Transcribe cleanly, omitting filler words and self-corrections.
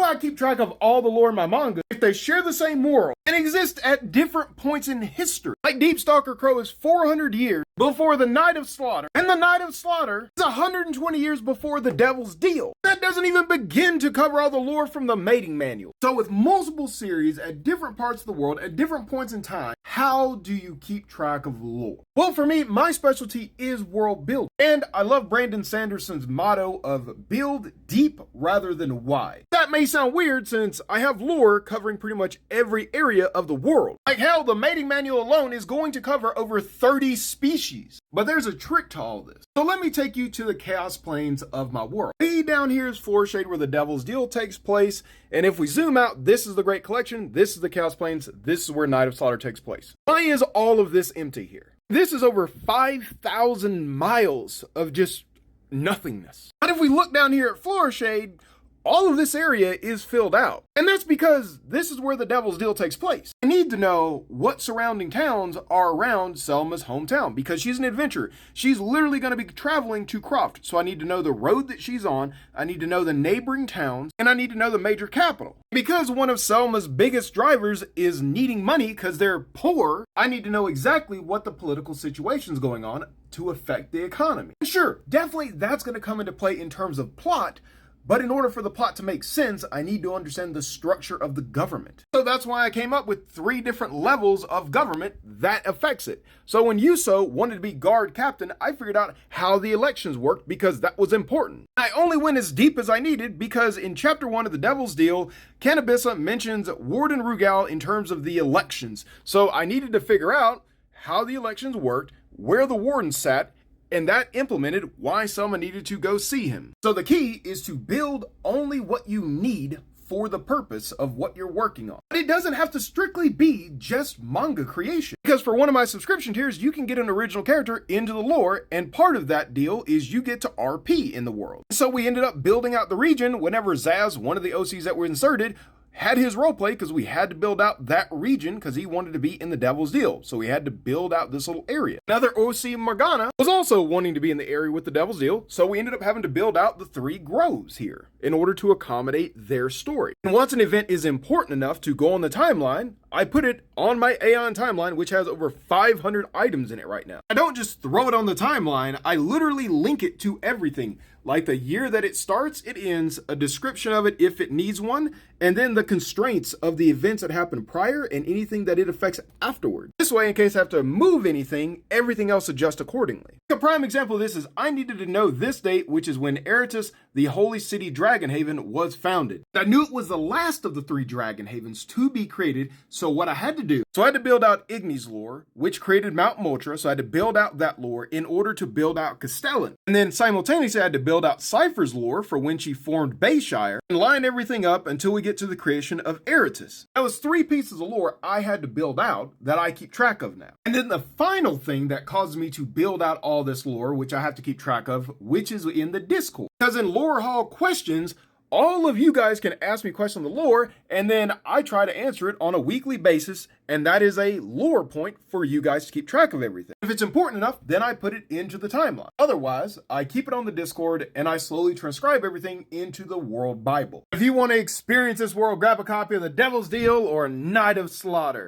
I keep track of all the lore in my manga if they share the same moral and exist at different points in history. Like Deep Stalker Crow is 400 years before the Night of Slaughter, and the Night of Slaughter is 120 years before the Devil's Deal. That doesn't even begin to cover all the lore from the mating manual. So with multiple series at different parts of the world at different points in time, how do you keep track of lore? Well, for me, my specialty is world building. And I love Brandon Sanderson's motto of build deep rather than wide. That may sound weird since I have lore covering pretty much every area of the world. Like hell, the mating manual alone is going to cover over 30 species. But there's a trick to all this. So let me take you to the chaos planes of my world. Way down here is Floor Shade where the Devil's Deal takes place. And if we zoom out, this is the Great Collection, this is the Chaos Plains, this is where Night of Slaughter takes place. Why is all of this empty here? This is over 5,000 miles of just nothingness. But if we look down here at Floor Shade, all of this area is filled out. And that's because this is where the Devil's Deal takes place. I need to know what surrounding towns are around Selma's hometown because she's an adventurer. She's literally going to be traveling to Croft. So I need to know the road that she's on. I need to know the neighboring towns and I need to know the major capital. Because one of Selma's biggest drivers is needing money because they're poor, I need to know exactly what the political situation's going on to affect the economy. And sure, definitely that's going to come into play in terms of plot. But in order for the plot to make sense, I need to understand the structure of the government. So that's why I came up with 3 different levels of government that affects it. So when Yuso wanted to be guard captain, I figured out how the elections worked because that was important. I only went as deep as I needed because in chapter 1 of the Devil's Deal, Kanabissa mentions Warden Rugal in terms of the elections. So I needed to figure out how the elections worked, where the warden sat, and that implemented why Selma needed to go see him. So the key is to build only what you need for the purpose of what you're working on. But it doesn't have to strictly be just manga creation. Because for one of my subscription tiers, you can get an original character into the lore, and part of that deal is you get to RP in the world. So we ended up building out the region whenever Zaz, one of the OCs that were inserted, had his roleplay because we had to build out that region because he wanted to be in the Devil's Deal. So we had to build out this little area. Another OC, Morgana, was also wanting to be in the area with the Devil's Deal. So we ended up having to build out the 3 groves here in order to accommodate their story. And once an event is important enough to go on the timeline, I put it on my Aeon timeline, which has over 500 items in it right now. I don't just throw it on the timeline, I literally link it to everything. Like the year that it starts, it ends, a description of it if it needs one, and then the constraints of the events that happened prior and anything that it affects afterward. This way, in case I have to move anything, everything else adjusts accordingly. A prime example of this is I needed to know this date, which is when Eratus, the holy city Dragon Haven, was founded. I knew it was the last of the 3 Dragon Havens to be created, so what I had to do, so I had to build out Igni's lore, which created Mount Motra, so I had to build out that lore in order to build out Castellan. And then simultaneously I had to build out Cypher's lore for when she formed Bayshire, and line everything up until we get to the creation of Eratus. That was 3 pieces of lore I had to build out that I keep track of now. And then the final thing that caused me to build out all this lore, which I have to keep track of, which is in the Discord. Because in Lore Hall questions, all of you guys can ask me questions on the lore, and then I try to answer it on a weekly basis, and that is a lore point for you guys to keep track of everything. If it's important enough, then I put it into the timeline. Otherwise, I keep it on the Discord, and I slowly transcribe everything into the World Bible. If you want to experience this world, grab a copy of The Devil's Deal or Night of Slaughter.